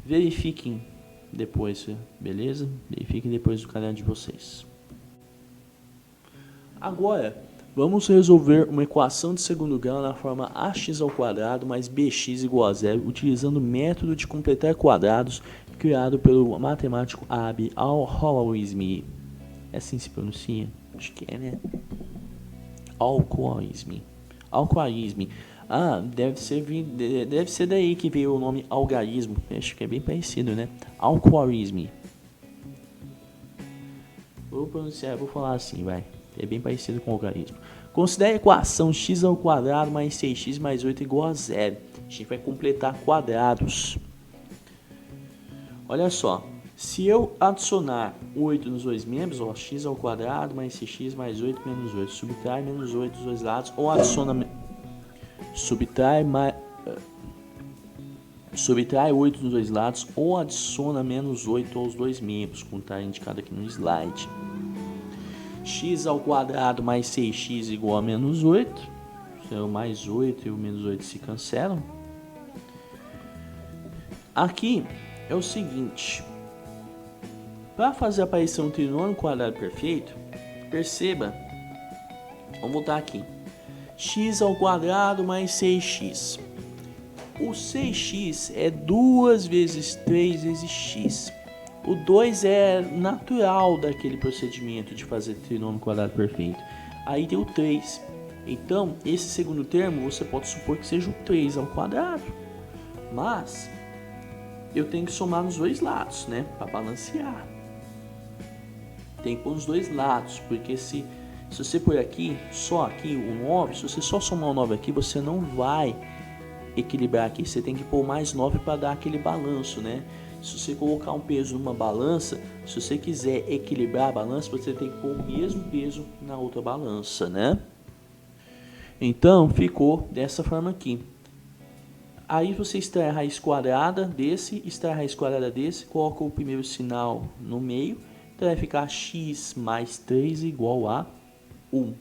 verifiquem depois, beleza? Verifiquem depois do caderno de vocês. Agora, vamos resolver uma equação de segundo grau na forma ax² mais bx igual a zero, utilizando o método de completar quadrados criado pelo matemático Abbe al-Khwarizmi. É assim se pronuncia? Acho que é, né? Al-Khwarizmi. Ah, deve ser daí que veio o nome algarismo. Acho que é bem parecido, né? Al-Khwarizmi. Vou falar assim, vai. É bem parecido com o algarismo. Considere a equação x² mais 6x mais 8 igual a zero. A gente vai completar quadrados. Olha só. Se eu adicionar 8 nos dois membros, ó, x² mais 6x mais 8 menos 8. Subtrai menos 8 dos dois lados. Ou adiciona... Subtrai 8 dos dois lados. Ou adiciona menos 8 aos dois membros, como está indicado aqui no slide. x² mais 6x igual a menos 8. Então, o mais 8 e o menos 8 se cancelam. Aqui é o seguinte. Para fazer a aparição do trinômio quadrado perfeito, perceba. Vamos voltar aqui. x² mais 6x. O 6x é 2 vezes 3 vezes x. O 2 é natural daquele procedimento de fazer trinômio quadrado perfeito. Aí tem o 3. Então, esse segundo termo você pode supor que seja o 3². Mas, eu tenho que somar nos dois lados, né? Para balancear. Tem que pôr nos dois lados, porque se você pôr aqui, só aqui, o 9, se você só somar o 9 aqui, você não vai equilibrar aqui. Você tem que pôr mais 9 para dar aquele balanço, né? Se você colocar um peso numa balança, se você quiser equilibrar a balança, você tem que pôr o mesmo peso na outra balança, né? Então, ficou dessa forma aqui. Aí você extrai a raiz quadrada desse, extrai a raiz quadrada desse, coloca o primeiro sinal no meio, então vai ficar x mais 3 igual a 1.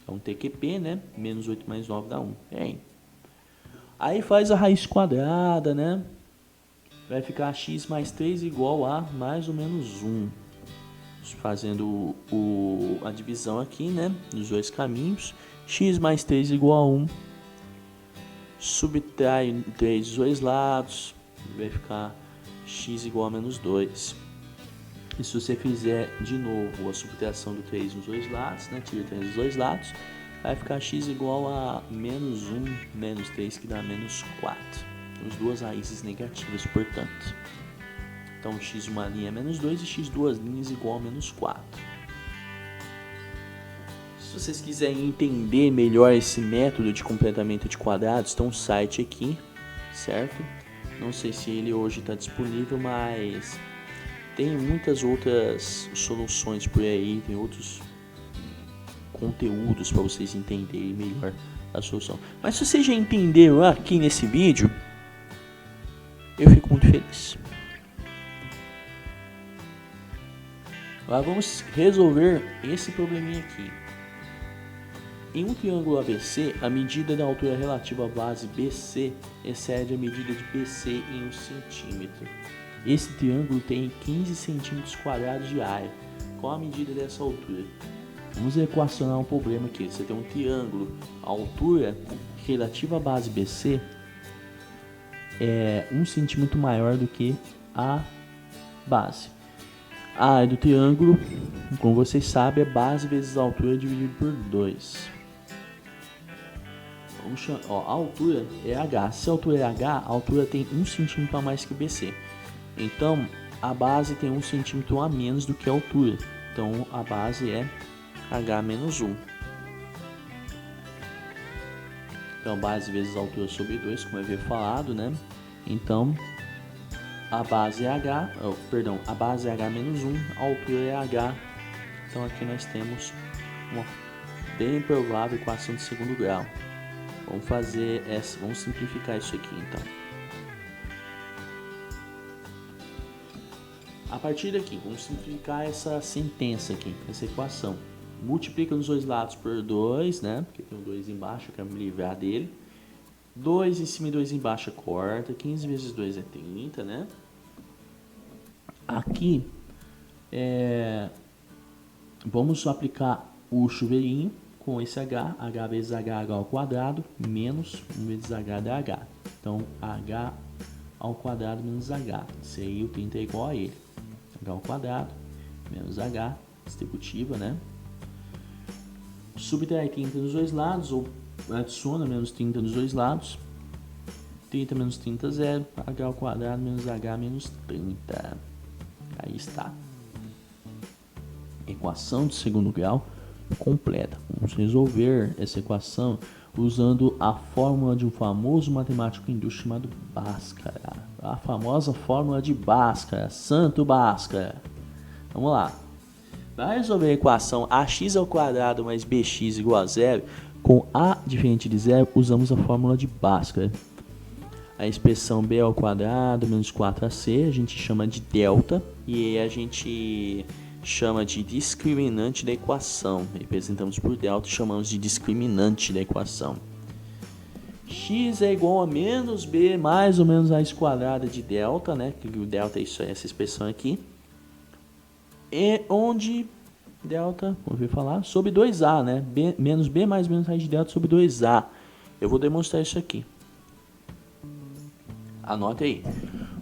Então, TQP, né? Menos 8 mais 9 dá 1. Bem. Aí faz a raiz quadrada, né? Vai ficar x mais 3 igual a mais ou menos 1. Fazendo a divisão aqui, né? Dos dois caminhos. X mais 3 igual a 1. Subtrai 3 dos dois lados. Vai ficar x igual a menos 2. E se você fizer de novo a subtração do 3 nos dois lados, né? Tira 3 dos dois lados. Vai ficar x igual a menos 1 menos 3, que dá menos 4. Temos duas raízes negativas, portanto. Então, x uma linha é menos 2 e x duas linhas igual a menos 4. Se vocês quiserem entender melhor esse método de completamento de quadrados, tem um site aqui, certo? Não sei se ele hoje está disponível, mas tem muitas outras soluções por aí, tem outros conteúdos para vocês entenderem melhor a solução. Mas se vocês já entenderam aqui nesse vídeo, eu fico muito feliz. Agora vamos resolver esse probleminha aqui. Em um triângulo ABC, a medida da altura relativa à base BC excede a medida de BC em 1 centímetro. Esse triângulo tem 15 centímetros quadrados de área. Qual a medida dessa altura? Vamos equacionar um problema aqui. Você tem um triângulo, a altura relativa à base BC é 1 centímetro maior do que a base. A área do triângulo, como vocês sabem, é base vezes a altura dividido por 2. Vamos chamar, a altura é H. Se a altura é H, a altura tem 1 centímetro a mais que o BC. Então, a base tem 1 centímetro a menos do que a altura. Então, a base é H menos 1. Então, base vezes a altura sobre 2, como eu havia falado, né? Então, a base é H, a base é H menos 1, a altura é H. Então, aqui nós temos uma bem provável equação de segundo grau. Vamos simplificar isso aqui, então. A partir daqui, vamos simplificar essa sentença aqui, essa equação. Multiplica nos dois lados por 2, né? Porque tem um 2 embaixo, eu quero me livrar dele. 2 em cima e 2 embaixo é corta. 15 vezes 2 é 30, né? Aqui, vamos aplicar o chuveirinho com esse H. H vezes H, H ao quadrado, menos 1 vezes H da H. Então, H ao quadrado menos H. Esse aí o 30 é igual a ele. H ao quadrado menos H, distributiva, né? Subtrai 30 nos dois lados, ou adiciona menos 30 nos dois lados. 30 menos 30 é 0. H ao quadrado menos H menos 30. Aí está. Equação de segundo grau completa. Vamos resolver essa equação usando a fórmula de um famoso matemático hindu chamado Bhaskara. A famosa fórmula de Bhaskara, Santo Bhaskara. Vamos lá. Para resolver a equação ax ao quadrado mais bx igual a 0, com a diferente de 0, usamos a fórmula de Bhaskara. A expressão b ao quadrado menos 4ac a gente chama de delta e a gente chama de discriminante da equação. Representamos por delta e chamamos de discriminante da equação. X é igual a menos b mais ou menos raiz quadrada de delta, né? Que o delta é isso, essa expressão aqui. E onde delta, vamos ver falar, sobre 2a, né? Menos b mais ou menos raiz de delta sobre 2a. Eu vou demonstrar isso aqui. Anote aí.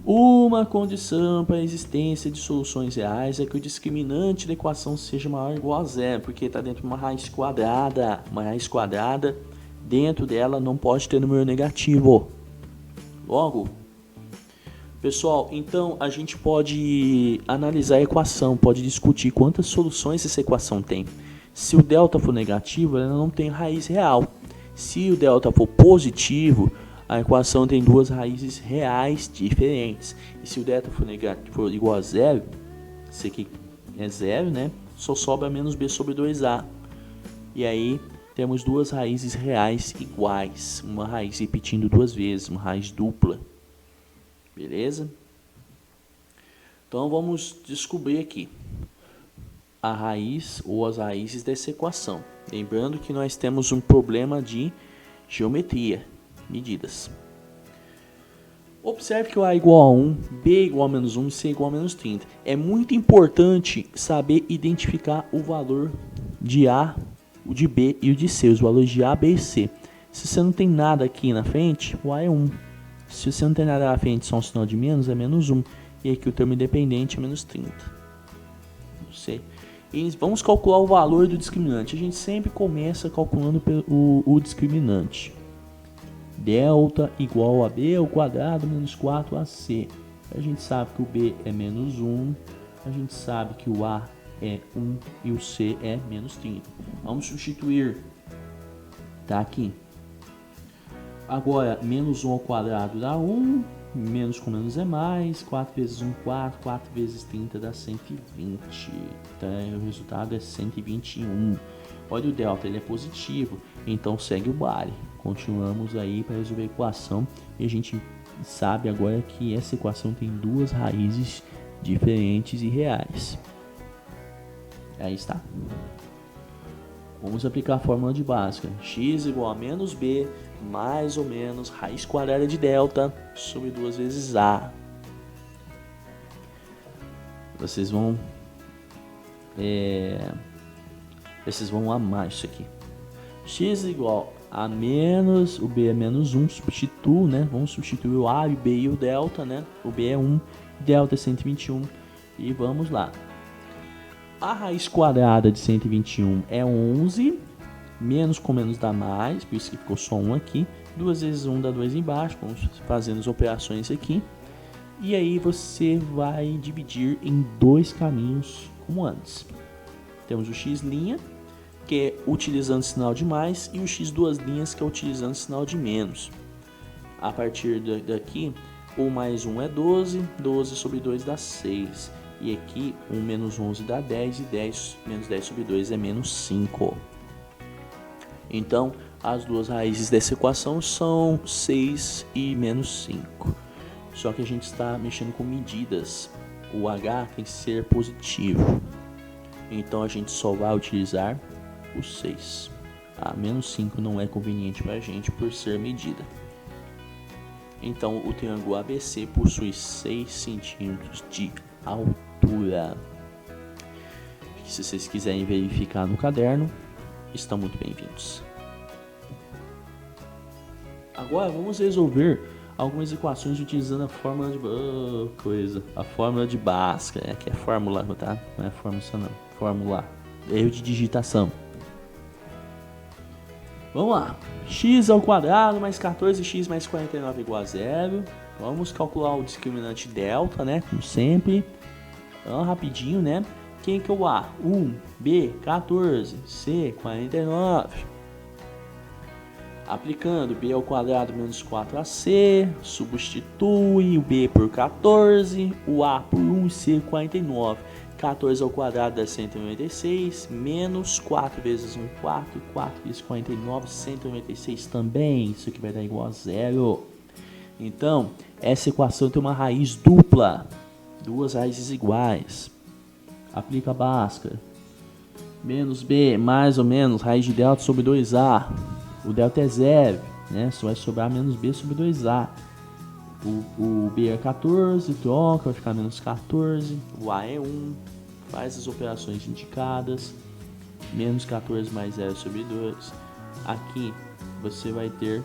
Uma condição para a existência de soluções reais é que o discriminante da equação seja maior ou igual a 0, porque está dentro de uma raiz quadrada. Uma raiz quadrada, dentro dela não pode ter número negativo. Logo, pessoal, então a gente pode analisar a equação, pode discutir quantas soluções essa equação tem. Se o delta for negativo, ela não tem raiz real. Se o delta for positivo, a equação tem duas raízes reais diferentes. E se o delta for igual a 0, isso aqui é 0, né? Só sobra menos b sobre 2a. E aí temos duas raízes reais iguais. Uma raiz repetindo duas vezes, uma raiz dupla. Beleza? Então vamos descobrir aqui a raiz ou as raízes dessa equação. Lembrando que nós temos um problema de geometria. Medidas. Observe que o A igual a 1, B igual a menos 1 e C igual a menos 30. É muito importante saber identificar o valor de A, o de B e o de C, os valores de A, B e C. Se você não tem nada aqui na frente, o A é 1. Se você não tem nada na frente, só um sinal de menos, é menos 1. E aqui o termo independente é menos 30. C. E vamos calcular o valor do discriminante. A gente sempre começa calculando o discriminante. Delta igual a b ao quadrado menos 4ac. A gente sabe que o b é menos 1, a gente sabe que o a é 1 e o c é menos 30. Vamos substituir. Tá aqui. Agora, menos 1 ao quadrado dá 1, menos com menos é mais, 4 vezes 1, 4, 4 vezes 30 dá 120. Então, o resultado é 121. Olha o delta, ele é positivo, então segue o baile. Continuamos aí para resolver a equação e a gente sabe agora que essa equação tem duas raízes diferentes e reais. Aí está. Vamos aplicar a fórmula de Bhaskara. X igual a menos b mais ou menos raiz quadrada de delta sobre 2 vezes a. Vocês vão amar isso aqui. X igual a menos, o b é menos 1, substituo, né? Vamos substituir o a, o b e o delta, né? O b é 1, delta é 121 e vamos lá. A raiz quadrada de 121 é 11, menos com menos dá mais, por isso que ficou só 1 aqui. 2 vezes 1 dá 2 embaixo, vamos fazendo as operações aqui. E aí você vai dividir em dois caminhos como antes. Temos o x', que é utilizando o sinal de mais, e o x duas linhas, que é utilizando o sinal de menos. A partir daqui, 1 mais 1 é 12, 12 sobre 2 dá 6. E aqui, 1 menos 11 dá 10, e 10 menos 10 sobre 2 é menos 5. Então, as duas raízes dessa equação são 6 e menos 5. Só que a gente está mexendo com medidas. O h tem que ser positivo. Então, a gente só vai utilizar o 6. A menos 5 não é conveniente para a gente por ser medida. Então o triângulo ABC possui 6 centímetros de altura. Se vocês quiserem verificar no caderno, estão muito bem-vindos. Agora vamos resolver algumas equações utilizando a fórmula de a fórmula de Bhaskara, que é fórmula, tá? Não é fórmula não, fórmula, erro de digitação. Vamos lá, x ao quadrado mais 14x mais 49 igual a 0. Vamos calcular o discriminante delta, né? Como sempre. Então, rapidinho, né? Quem que é o A? 1, B, 14, C, 49. Aplicando b ao quadrado menos 4ac, substitui o b por 14, o a por 1 e c 49. 14 ao quadrado dá 196, menos 4 vezes 1, 4, e 4 vezes 49, 196 também. Isso aqui vai dar igual a 0. Então, essa equação tem uma raiz dupla, duas raízes iguais. Aplica a Bhaskara. Menos b, mais ou menos, raiz de delta sobre 2a. O delta é 0, né? Só vai sobrar menos b sobre 2a. O b é 14, troca, vai ficar menos 14. O a é 1, faz as operações indicadas. Menos 14 mais 0 sobre 2. Aqui você vai ter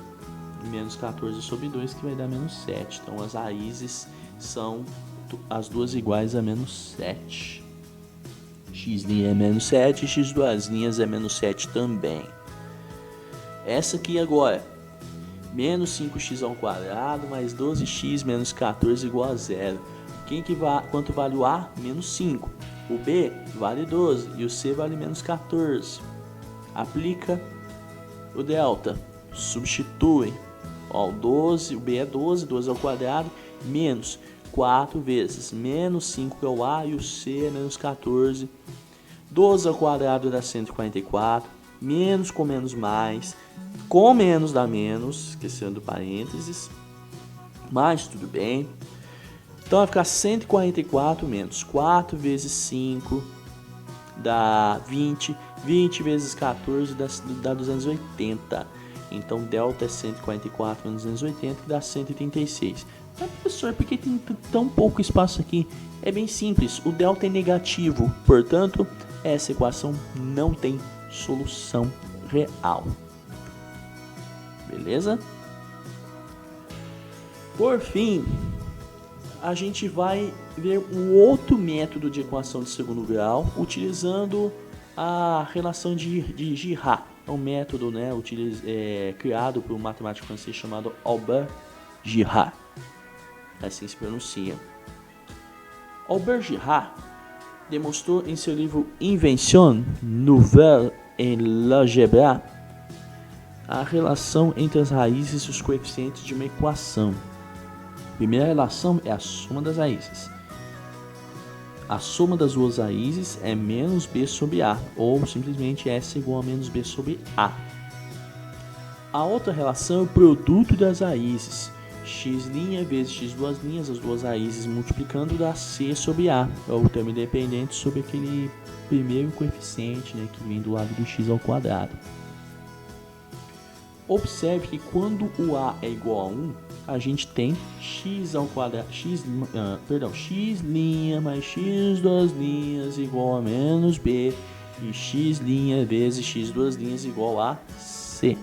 menos 14 sobre 2, que vai dar menos 7. Então as raízes são as duas iguais a menos 7. X' é menos 7, x duas linhas é menos 7 também. Essa aqui agora, menos 5x ao quadrado mais 12x menos 14 igual a 0. Quanto vale o A? Menos 5. O B vale 12 e o C vale menos 14. Aplica o delta, substitui. Ó, o 12, o B é 12, 12 ao quadrado, menos 4 vezes menos 5 que é o A e o C é menos 14. 12 ao quadrado dá 144, menos com menos mais, com menos dá menos, esquecendo parênteses, mas tudo bem. Então vai ficar 144 menos 4 vezes 5 dá 20, 20 vezes 14 dá 280. Então delta é 144 menos 280, que dá 136. Mas professor, por que tem tão pouco espaço aqui? É bem simples, o delta é negativo, portanto, essa equação não tem solução real. Beleza? Por fim, a gente vai ver um outro método de equação de segundo grau utilizando a relação de Girard. É um método, né, criado por um matemático francês chamado Albert Girard. Assim se pronuncia. Albert Girard demonstrou em seu livro Invention nouvelle en l'algèbre a relação entre as raízes e os coeficientes de uma equação. A primeira relação é a soma das raízes. A soma das duas raízes é menos b sobre a, ou simplesmente S igual a menos b sobre a. A outra relação é o produto das raízes. X' vezes x duas linhas, as duas raízes multiplicando dá c sobre a, é o termo independente sobre aquele primeiro coeficiente, né, que vem do lado do x ao quadrado. Observe que quando o a é igual a 1, a gente tem x ao quadrado, x' mais x duas linhas igual a menos b, e x' vezes x duas linhas igual a c.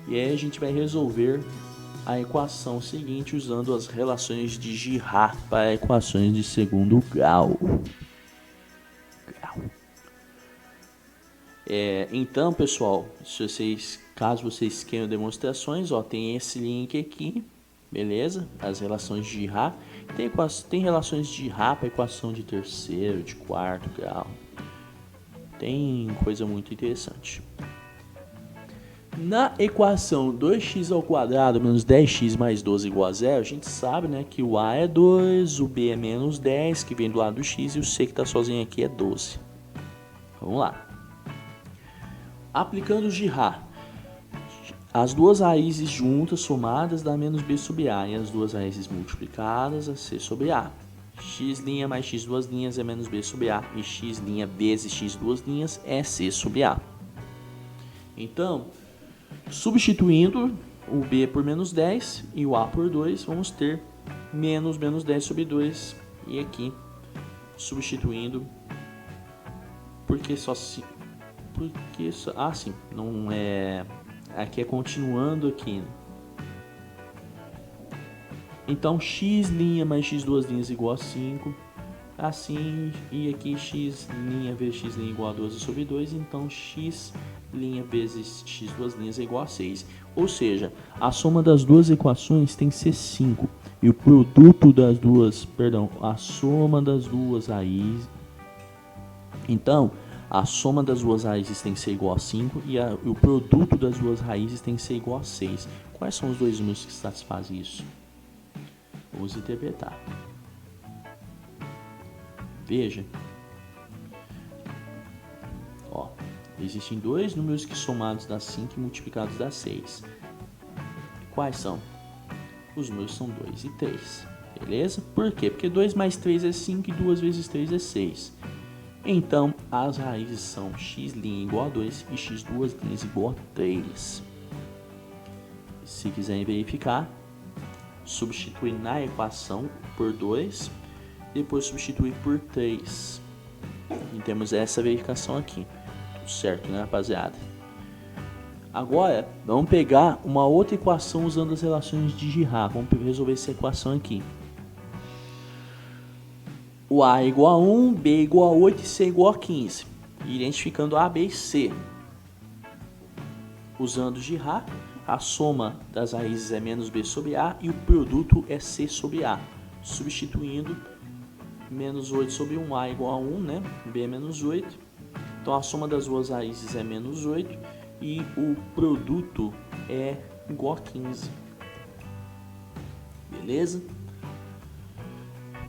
E aí a gente vai resolver a equação seguinte usando as relações de Girard para equações de segundo grau. Então, pessoal, caso vocês queiram demonstrações, ó, tem esse link aqui, beleza? As relações de Girard. Tem relações de Girard para equação de terceiro, de quarto grau. Tem coisa muito interessante. Na equação 2x ao quadrado menos 10x mais 12 igual a 0, a gente sabe, né, que o a é 2, o b é menos 10, que vem do lado do x, e o c que está sozinho aqui é 12. Vamos lá. Aplicando o Girard, as duas raízes juntas somadas dá menos b sobre a, e as duas raízes multiplicadas a c sobre a. X' mais x duas linhas é menos b sobre a, e x' vezes x duas linhas é c sobre a. Então, substituindo o B por menos 10 e o A por 2, vamos ter menos 10 sobre 2. E aqui, substituindo, porque só se... Porque só... Ah, sim, não é... Aqui é continuando aqui. Então, x' mais x duas linhas igual a 5. Assim, e aqui x' vezes x' igual a 12 sobre 2. Então, x' vezes x duas linhas é igual a 6. Ou seja, a soma das duas equações tem que ser 5. E o produto das duas... Perdão, a soma das duas raízes... Então, a soma das duas raízes tem que ser igual a 5 e o produto das duas raízes tem que ser igual a 6. Quais são os dois números que satisfazem isso? Vamos interpretar. Veja. Ó, existem dois números que somados dá 5 e multiplicados dá 6. Quais são? Os números são 2 e 3. Beleza? Por quê? Porque 2 mais 3 é 5 e 2 vezes 3 é 6. Então, as raízes são x' igual a 2 e x duas linhas igual a 3. Se quiserem verificar, substitui na equação por 2, depois substitui por 3. E temos essa verificação aqui. Tudo certo, né, rapaziada? Agora, vamos pegar uma outra equação usando as relações de Girard. Vamos resolver essa equação aqui. O A é igual a 1, B é igual a 8 e C é igual a 15. Identificando A, B e C. Usando Girard, a soma das raízes é menos B sobre A e o produto é C sobre A. Substituindo, menos 8 sobre 1, A é igual a 1, né? B é menos 8. Então a soma das duas raízes é menos 8 e o produto é igual a 15. Beleza?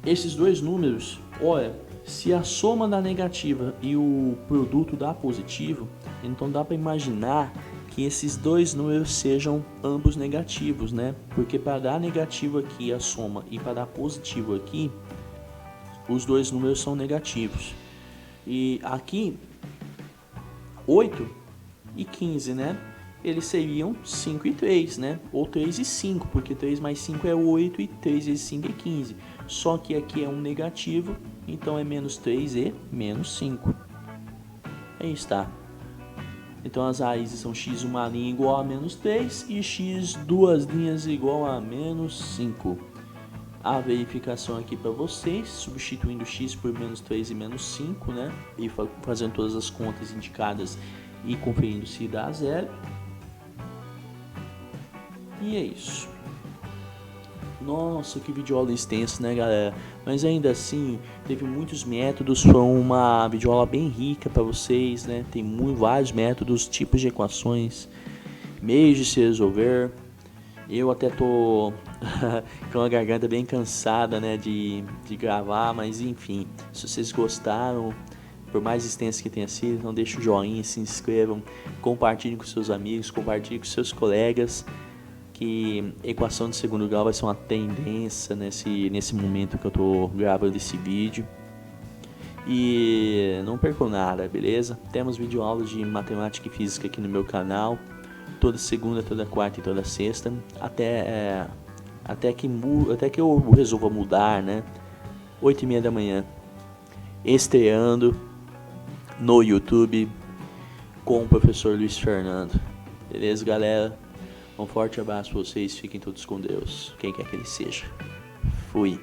Esses dois números, olha, se a soma dá negativa e o produto dá positivo, então dá para imaginar que esses dois números sejam ambos negativos, né? Porque para dar negativo aqui a soma e para dar positivo aqui, os dois números são negativos. E aqui, 8 e 15, né? Eles seriam 5 e 3, né? Ou 3 e 5, porque 3 mais 5 é 8 e 3 vezes 5 é 15. Só que aqui é um negativo, então é menos 3 e menos 5. Aí está. Então as raízes são x uma linha igual a menos 3 e x duas linhas igual a menos 5. A verificação aqui para vocês, substituindo x por menos 3 e menos 5, né? E fazendo todas as contas indicadas e conferindo se dá zero. E é isso. Nossa, que videoaula extensa, né, galera? Mas ainda assim, teve muitos métodos, foi uma videoaula bem rica para vocês, né? Tem vários métodos, tipos de equações, meios de se resolver. Eu até tô com a garganta bem cansada, né, de gravar, mas enfim, se vocês gostaram, por mais extenso que tenha sido, então deixa o joinha, se inscrevam, compartilhem com seus amigos, compartilhem com seus colegas, que equação de segundo grau vai ser uma tendência nesse momento que eu tô gravando esse vídeo. E não percam nada, beleza? Temos videoaulas de matemática e física aqui no meu canal, toda segunda, toda quarta e toda sexta, até que eu resolva mudar, né? 8h30 da manhã, estreando no YouTube com o professor Luiz Fernando. Beleza, galera? Um forte abraço pra vocês, fiquem todos com Deus, quem quer que ele seja. Fui.